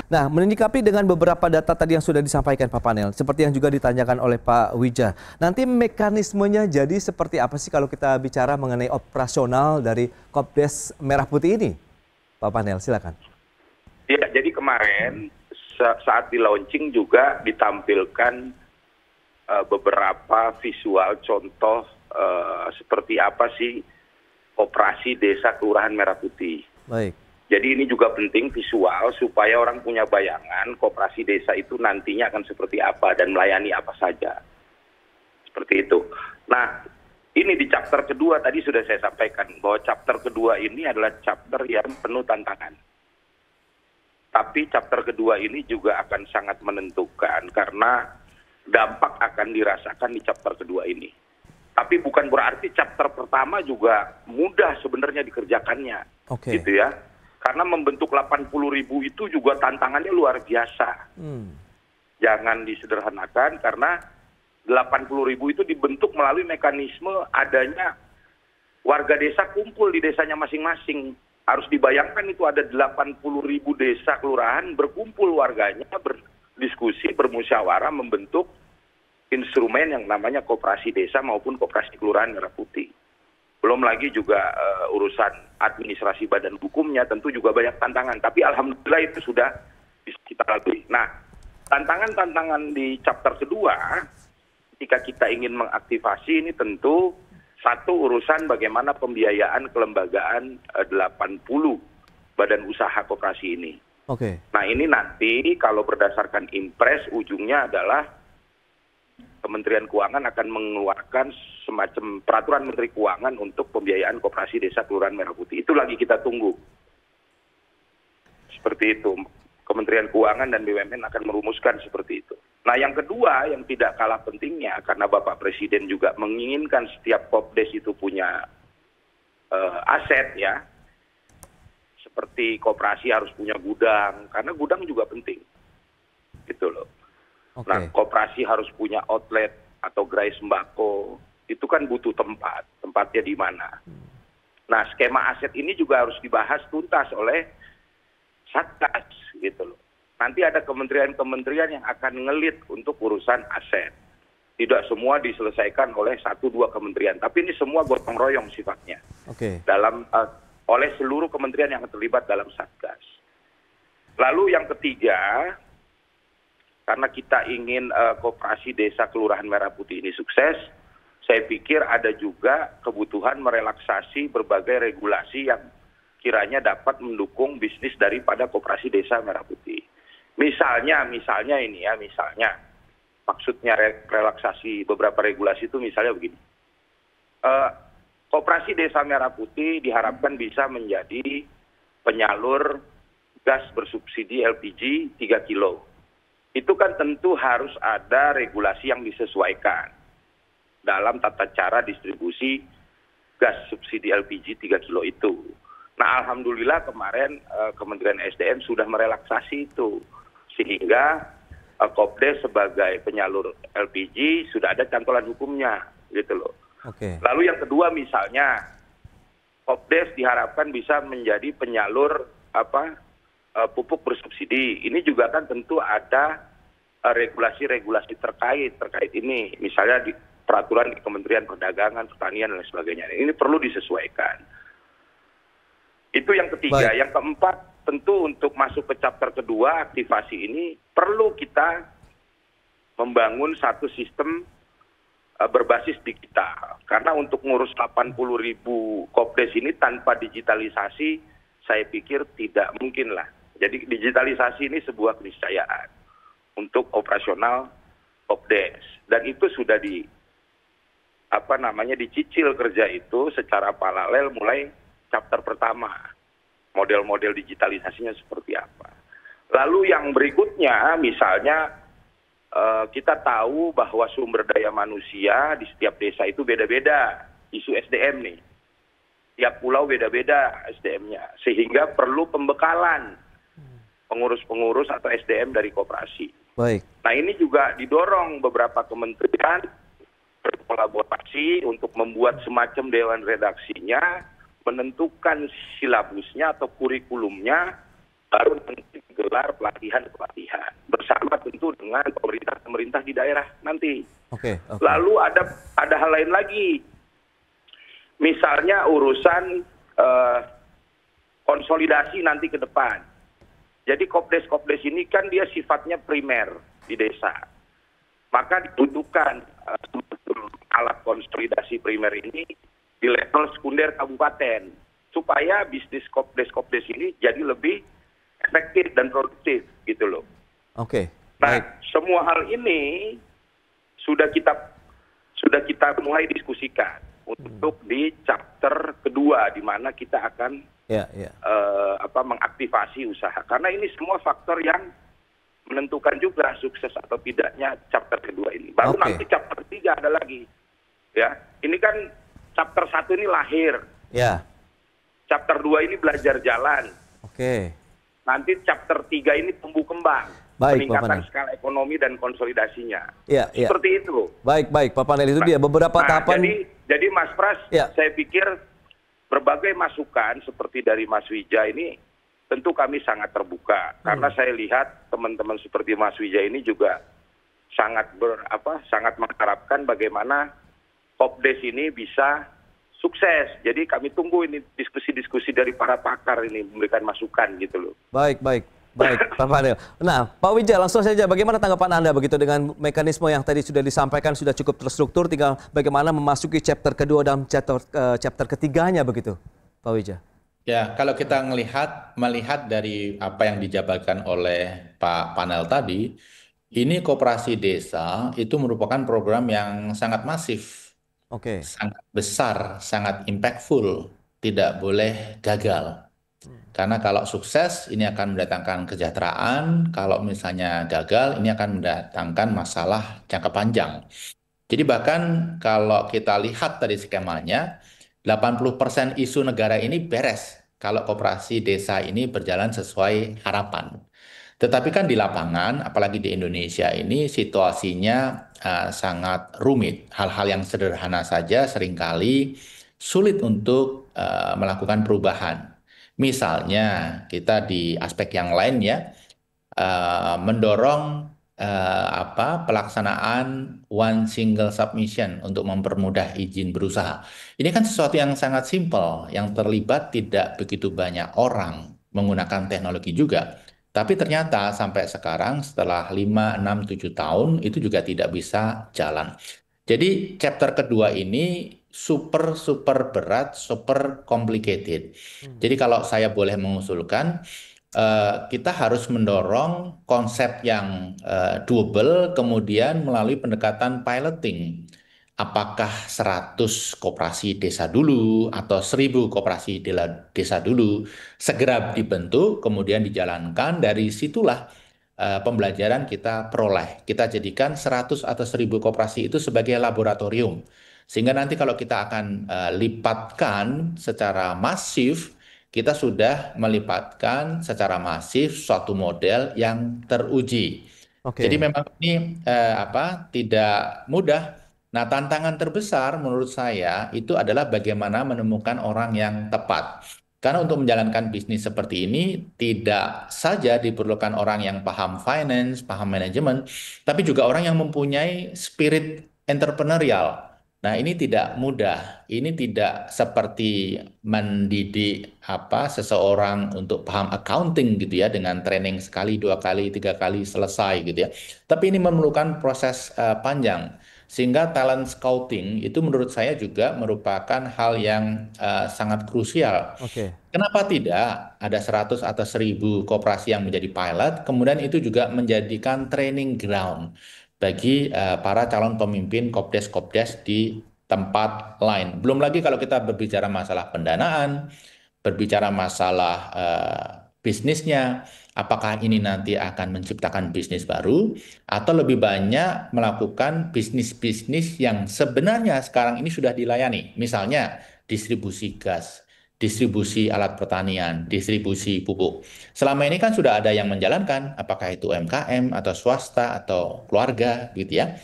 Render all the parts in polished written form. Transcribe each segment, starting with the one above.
Nah, menyikapi dengan beberapa data tadi yang sudah disampaikan Pak Panel, seperti yang juga ditanyakan oleh Pak Wija, nanti mekanismenya jadi seperti apa sih kalau kita bicara mengenai operasional dari Kopdes Merah Putih ini? Pak Panel, silakan. Ya, jadi kemarin saat di launching juga ditampilkan beberapa visual contoh seperti apa sih operasi desa kelurahan Merah Putih. Baik. Jadi ini juga penting visual supaya orang punya bayangan koperasi desa itu nantinya akan seperti apa dan melayani apa saja. Seperti itu. Nah, ini di chapter kedua tadi sudah saya sampaikan bahwa chapter kedua ini adalah chapter yang penuh tantangan. Tapi chapter kedua ini juga akan sangat menentukan karena dampak akan dirasakan di chapter kedua ini. Tapi bukan berarti chapter pertama juga mudah sebenarnya dikerjakannya. Oke. Gitu ya. Karena membentuk 80.000 itu juga tantangannya luar biasa. Jangan disederhanakan karena 80.000 itu dibentuk melalui mekanisme adanya warga desa kumpul di desanya masing-masing. Harus dibayangkan itu ada 80.000 desa kelurahan berkumpul warganya, berdiskusi, bermusyawarah membentuk instrumen yang namanya koperasi desa maupun koperasi kelurahan Merah Putih. Belum lagi juga urusan administrasi badan hukumnya tentu juga banyak tantangan. Tapi alhamdulillah itu sudah bisa kita lalui. Nah, tantangan-tantangan di chapter kedua, ketika kita ingin mengaktifasi ini tentu satu urusan bagaimana pembiayaan kelembagaan 80 badan usaha koperasi ini. Oke. Nah ini nanti kalau berdasarkan impres ujungnya adalah Kementerian Keuangan akan mengeluarkan semacam peraturan Menteri Keuangan untuk pembiayaan koperasi desa kelurahan Merah Putih. Itu lagi kita tunggu. Seperti itu. Kementerian Keuangan dan BUMN akan merumuskan seperti itu. Nah yang kedua yang tidak kalah pentingnya karena Bapak Presiden juga menginginkan setiap Kopdes itu punya aset ya. Seperti koperasi harus punya gudang. Karena gudang juga penting. Gitu loh. Oke. Nah, koperasi harus punya outlet atau gerai sembako. Itu kan butuh tempat. Tempatnya di mana. Nah, skema aset ini juga harus dibahas tuntas oleh Satgas gitu loh. Nanti ada kementerian-kementerian yang akan ngelit untuk urusan aset. Tidak semua diselesaikan oleh 1-2 kementerian, tapi ini semua gotong royong sifatnya. Oke. Oleh seluruh kementerian yang terlibat dalam Satgas. Lalu yang ketiga, karena kita ingin koperasi desa kelurahan Merah Putih ini sukses, saya pikir ada juga kebutuhan merelaksasi berbagai regulasi yang kiranya dapat mendukung bisnis daripada koperasi desa Merah Putih. Misalnya ini ya, maksudnya relaksasi beberapa regulasi itu misalnya begini. Koperasi desa Merah Putih diharapkan bisa menjadi penyalur gas bersubsidi LPG 3 kilo. Itu kan tentu harus ada regulasi yang disesuaikan dalam tata cara distribusi gas subsidi LPG 3 kilo itu. Nah, alhamdulillah kemarin Kementerian SDM sudah merelaksasi itu. Sehingga Kopdes sebagai penyalur LPG sudah ada cantolan hukumnya, gitu loh. Oke. Lalu yang kedua misalnya, Kopdes diharapkan bisa menjadi penyalur pupuk bersubsidi. Ini juga kan tentu ada regulasi-regulasi terkait ini. Misalnya di peraturan di Kementerian Perdagangan, Pertanian, dan sebagainya. Ini perlu disesuaikan. Itu yang ketiga. Baik. Yang keempat, tentu untuk masuk ke chapter kedua, aktivasi ini perlu kita membangun satu sistem berbasis digital. Karena untuk ngurus 80.000 Kopdes ini tanpa digitalisasi, saya pikir tidak mungkin lah. Jadi digitalisasi ini sebuah keniscayaan untuk operasional Kopdes. Dan itu sudah dicicil kerja itu secara paralel mulai chapter pertama. Model-model digitalisasinya seperti apa. Lalu yang berikutnya misalnya kita tahu bahwa sumber daya manusia di setiap desa itu beda-beda. Isu SDM nih. Tiap pulau beda-beda SDM-nya. Sehingga perlu pembekalan pengurus-pengurus atau SDM dari koperasi. Baik. Nah ini juga didorong beberapa kementerian berkolaborasi untuk membuat semacam dewan redaksinya, menentukan silabusnya atau kurikulumnya, baru nanti menggelar pelatihan-pelatihan bersama tentu dengan pemerintah di daerah nanti. Oke. Lalu ada hal lain lagi, misalnya urusan konsolidasi nanti ke depan. Jadi kopdes ini kan dia sifatnya primer di desa, maka dibutuhkan alat konsolidasi primer ini di level sekunder kabupaten supaya bisnis kopdes ini jadi lebih efektif dan produktif gitu loh. Oke. Nah, Baik. semua hal ini sudah kita mulai diskusikan untuk di chapter kedua di mana kita akan mengaktifasi usaha. Karena ini semua faktor yang menentukan juga sukses atau tidaknya chapter kedua ini. Baru nanti chapter 3 ada lagi. Ya, ini kan chapter 1 ini lahir. Ya. Chapter 2 ini belajar jalan. Oke. Nanti chapter 3 ini tumbuh kembang. Baik, peningkatan skala ekonomi dan konsolidasinya. Ya. Seperti itu. Baik, Pak Panel, itu dia beberapa tahapan. Jadi Mas Pras, saya pikir berbagai masukan seperti dari Mas Wija ini tentu kami sangat terbuka. Karena saya lihat teman-teman seperti Mas Wija ini juga sangat mengharapkan bagaimana Kopdes ini bisa sukses. Jadi kami tunggu ini diskusi-diskusi dari para pakar ini memberikan masukan gitu loh. Baik, Pak Panel. Nah, Pak Wija, langsung saja bagaimana tanggapan Anda begitu dengan mekanisme yang tadi sudah disampaikan sudah cukup terstruktur, tinggal bagaimana memasuki chapter kedua dan chapter ketiganya begitu, Pak Wija? Ya, kalau kita melihat dari apa yang dijabarkan oleh Pak Panel tadi, ini koperasi desa itu merupakan program yang sangat masif. Sangat besar, sangat impactful, tidak boleh gagal. Karena kalau sukses ini akan mendatangkan kesejahteraan, kalau misalnya gagal ini akan mendatangkan masalah jangka panjang. Jadi bahkan kalau kita lihat tadi skemanya, 80% isu negara ini beres kalau koperasi desa ini berjalan sesuai harapan. Tetapi kan di lapangan, apalagi di Indonesia ini situasinya sangat rumit. Hal-hal yang sederhana saja seringkali sulit untuk melakukan perubahan. Misalnya kita di aspek yang lain ya, mendorong pelaksanaan one single submission untuk mempermudah izin berusaha. Ini kan sesuatu yang sangat simpel, yang terlibat tidak begitu banyak orang menggunakan teknologi juga. Tapi ternyata sampai sekarang setelah 5, 6, 7 tahun itu juga tidak bisa jalan. Jadi chapter kedua ini super berat, super complicated. Jadi kalau saya boleh mengusulkan, kita harus mendorong konsep yang doable, kemudian melalui pendekatan piloting. Apakah 100 koperasi desa dulu atau 1000 koperasi desa dulu segera dibentuk, kemudian dijalankan. Dari situlah pembelajaran kita peroleh. Kita jadikan 100 atau 1000 koperasi itu sebagai laboratorium. Sehingga nanti kalau kita akan lipatkan secara masif, kita sudah melipatkan secara masif suatu model yang teruji. Jadi memang ini tidak mudah. Nah, tantangan terbesar menurut saya itu adalah bagaimana menemukan orang yang tepat. Karena untuk menjalankan bisnis seperti ini tidak saja diperlukan orang yang paham finance, paham manajemen, tapi juga orang yang mempunyai spirit entrepreneurial. Nah, ini tidak mudah. Ini tidak seperti mendidik seseorang untuk paham accounting gitu ya, dengan training sekali, 2 kali, 3 kali selesai gitu ya. Tapi ini memerlukan proses panjang. Sehingga talent scouting itu menurut saya juga merupakan hal yang sangat krusial. Kenapa tidak ada 100 atau 1000 koperasi yang menjadi pilot, kemudian itu juga menjadikan training ground bagi para calon pemimpin kopdes-kopdes di tempat lain. Belum lagi kalau kita berbicara masalah pendanaan, berbicara masalah bisnisnya, apakah ini nanti akan menciptakan bisnis baru atau lebih banyak melakukan bisnis-bisnis yang sebenarnya sekarang ini sudah dilayani. Misalnya distribusi gas, distribusi alat pertanian, distribusi pupuk. Selama ini kan sudah ada yang menjalankan, apakah itu UMKM atau swasta atau keluarga gitu ya.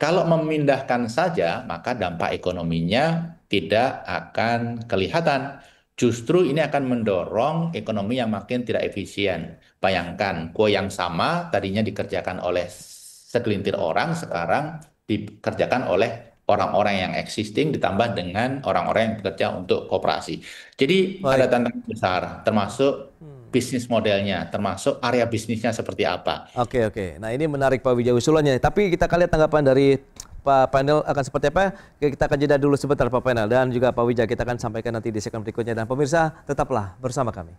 Kalau memindahkan saja, maka dampak ekonominya tidak akan kelihatan. justru ini akan mendorong ekonomi yang makin tidak efisien. Bayangkan, kue yang sama tadinya dikerjakan oleh segelintir orang, sekarang dikerjakan oleh orang-orang yang existing ditambah dengan orang-orang yang bekerja untuk koperasi. Jadi ada Baik. tantangan besar, termasuk bisnis modelnya, termasuk area bisnisnya seperti apa. Oke, oke. Nah, ini menarik Pak Wijaya usulannya. Tapi kita akan lihat tanggapan dari Pak Panel akan seperti apa. Kita akan jeda dulu sebentar Pak Panel, dan juga Pak Wijaya kita akan sampaikan nanti di segmen berikutnya. Dan pemirsa, tetaplah bersama kami.